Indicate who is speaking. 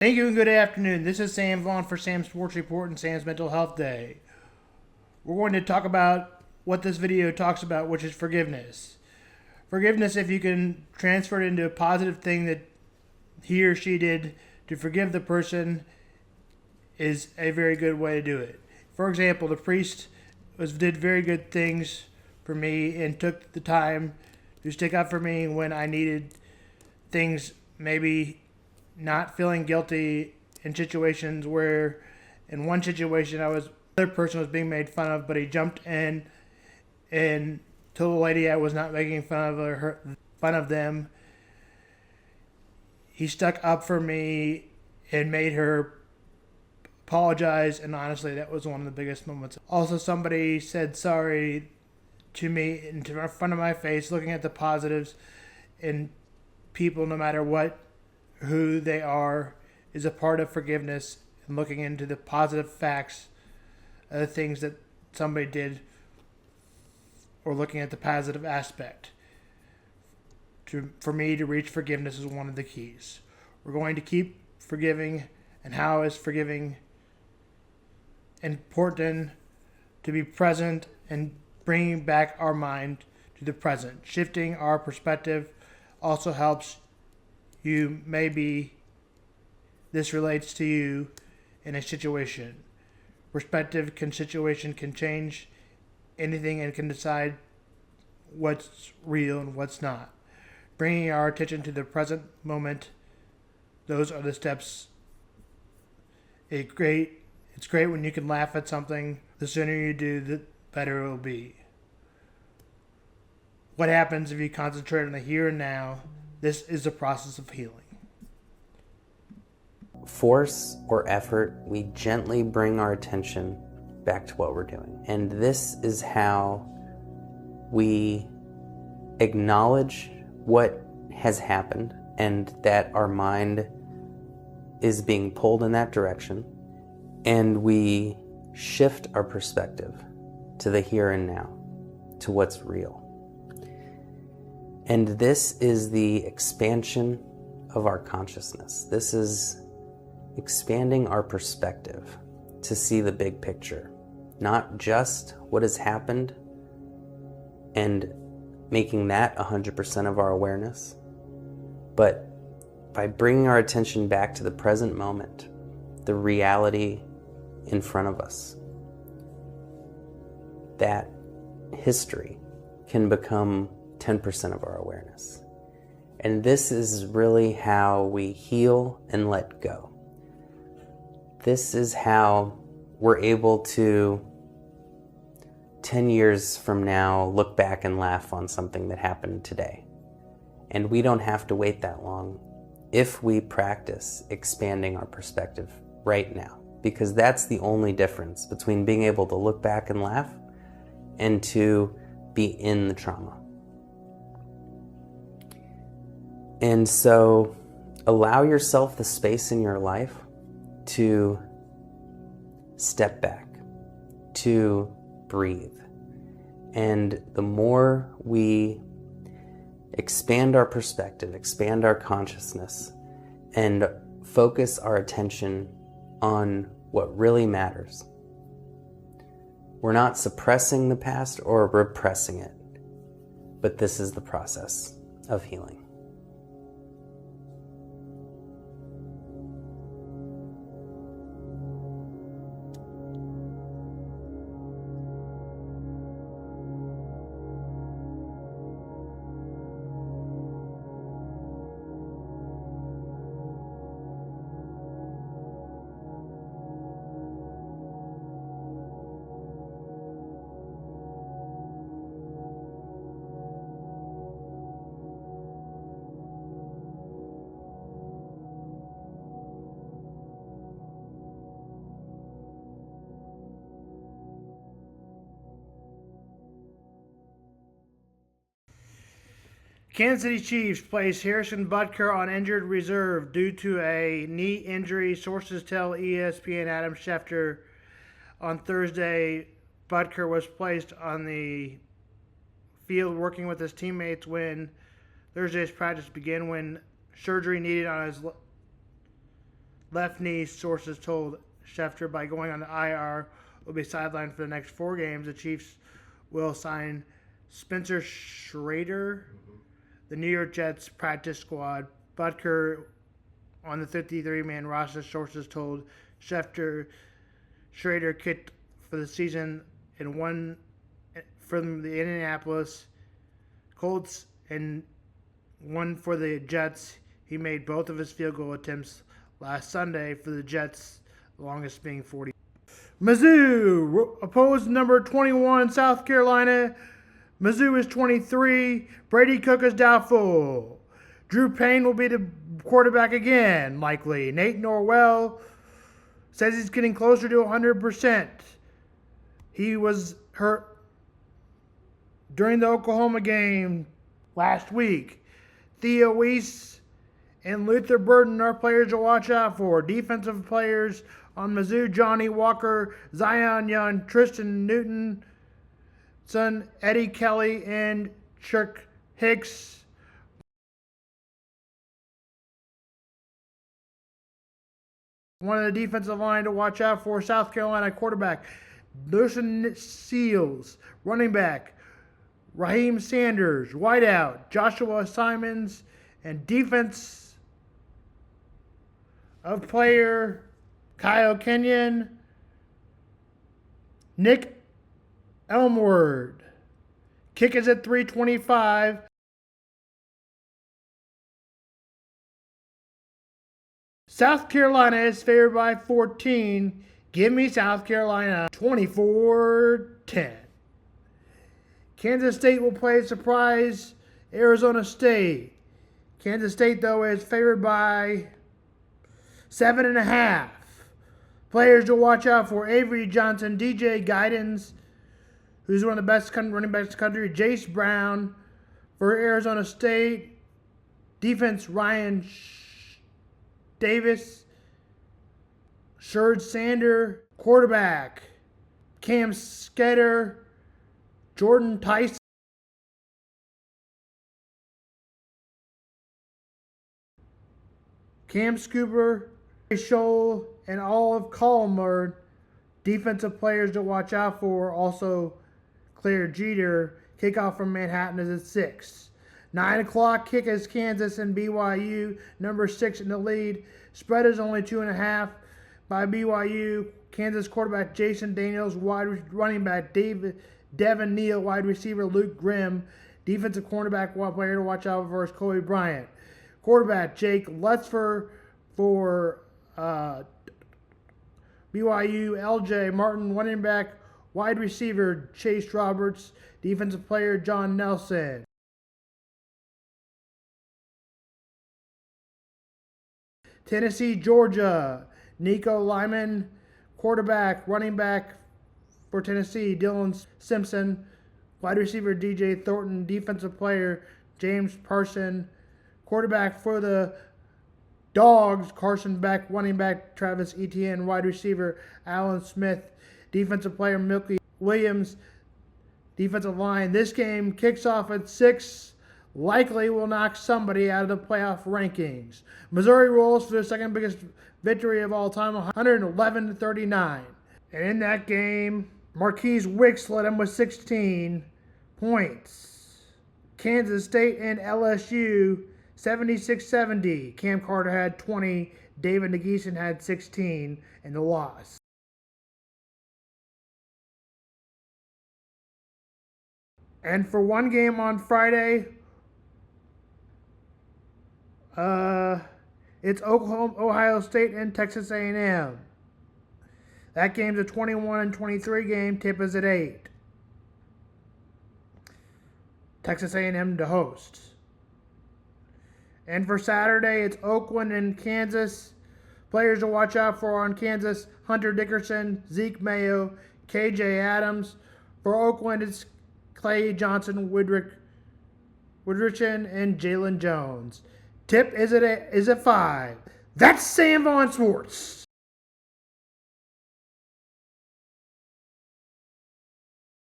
Speaker 1: Thank you and good afternoon. This is Sam Vaughn for Sam's Sports Report and Sam's Mental Health Day. We're going to talk about what this video talks about, which is forgiveness. Forgiveness, if you can transfer it into a positive thing that he or she did to forgive the person, is a very good way to do it. For example, the priest did very good things for me and took the time to stick up for me when I needed things, maybe not feeling guilty in situations where, in one situation, another person was being made fun of, but he jumped in and told the lady I was not making fun of them. He stuck up for me and made her apologize, and honestly, that was one of the biggest moments. Also, somebody said sorry to me in front of my face, looking at the positives in people, no matter who they are, is a part of forgiveness, and looking into the positive facts of the things that somebody did, or looking at the positive aspect. For me to reach forgiveness is one of the keys. We're going to keep forgiving, and how is forgiving important? To be present and bringing back our mind to the present. Shifting our perspective also helps you. Maybe this relates to you in a situation. Situation can change anything and can decide what's real and what's not. Bringing our attention to the present moment, those are the steps. It's great when you can laugh at something. The sooner you do, the better it will be. What happens if you concentrate on the here and now? This is the process of healing.
Speaker 2: Force or effort, we gently bring our attention back to what we're doing. And this is how we acknowledge what has happened and that our mind is being pulled in that direction. And we shift our perspective to the here and now, to what's real. And this is the expansion of our consciousness. This is expanding our perspective to see the big picture, not just what has happened and making that 100% of our awareness, but by bringing our attention back to the present moment, the reality in front of us. That history can become 10% of our awareness. And this is really how we heal and let go. This is how we're able to, 10 years from now, look back and laugh on something that happened today. And we don't have to wait that long if we practice expanding our perspective right now. Because that's the only difference between being able to look back and laugh and to be in the trauma. And so allow yourself the space in your life to step back, to breathe. And the more we expand our perspective, expand our consciousness, and focus our attention on what really matters. We're not suppressing the past or repressing it, but this is the process of healing.
Speaker 1: Kansas City Chiefs place Harrison Butker on injured reserve due to a knee injury. Sources tell ESPN Adam Schefter on Thursday Butker was placed on the field working with his teammates when Thursday's practice began when surgery needed on his left knee, sources told Schefter, by going on the IR, will be sidelined for the next 4 games. The Chiefs will sign Spencer Schrader, the New York Jets practice squad. Butker on the 53-man roster, sources told Schefter. Schrader kicked for the season and won from the Indianapolis Colts and one for the Jets. He made both of his field goal attempts last Sunday for the Jets, the longest being 40. Mizzou opposed number 21 South Carolina. Mizzou is 23. Brady Cook is doubtful. Drew Payne will be the quarterback again, likely. Nate Norwell says he's getting closer to 100%. He was hurt during the Oklahoma game last week. Theo Weiss and Luther Burden are players to watch out for. Defensive players on Mizzou: Johnny Walker, Zion Young, Tristan Newton, son Eddie Kelly, and Chuck Hicks. One of the defensive line to watch out for: South Carolina quarterback Lucian Seals, running back Raheem Sanders, wideout Joshua Simons, and defense of player Kyle Kenyon, Nick Elmward. Kick is at 325. South Carolina is favored by 14. Give me South Carolina 24-10. Kansas State will play surprise Arizona State. Kansas State, though, is favored by 7.5. Players to watch out for: Avery Johnson, DJ Guidance, who's one of the best running backs in the country, Jace Brown for Arizona State. Defense: Ryan Davis, Sherrod Sander. Quarterback: Cam Sketter, Jordan Tyson, Cam Scooper, Scholl, and Olive Colmer. Defensive players to watch out for: also Claire Jeter. Kickoff from Manhattan is at 6. 9 o'clock kick is Kansas and BYU, number 6 in the lead. Spread is only 2.5 by BYU. Kansas quarterback Jason Daniels, running back Devin Neal, wide receiver Luke Grimm. Defensive cornerback player to watch out for is Kobe Bryant. Quarterback Jake Lutzfer for BYU. LJ Martin, running back, wide receiver Chase Roberts. Defensive player John Nelson. Tennessee, Georgia. Nico Lyman, quarterback, running back for Tennessee Dylan Simpson. Wide receiver DJ Thornton. Defensive player James Parson. Quarterback for the Dogs Carson Beck. Running back Travis Etienne. Wide receiver Alan Smith. Defensive player Milky Williams. Defensive line. This game kicks off at 6. Likely will knock somebody out of the playoff rankings. Missouri rolls for their second biggest victory of all time, 111-39. And in that game, Marquise Wicks led them with 16 points. Kansas State and LSU, 76-70. Cam Carter had 20. David Nageeson had 16 in the loss. And for one game on Friday, it's Oklahoma, Ohio State, and Texas A&M. That game's a 21-23 game. Tip is at 8. Texas A&M to host. And for Saturday, it's Oakland and Kansas. Players to watch out for on Kansas: Hunter Dickerson, Zeke Mayo, KJ Adams. For Oakland, it's Clay Johnson, Woodrichen, and Jalen Jones. Tip is at 5. That's Sam Vaughn Sports.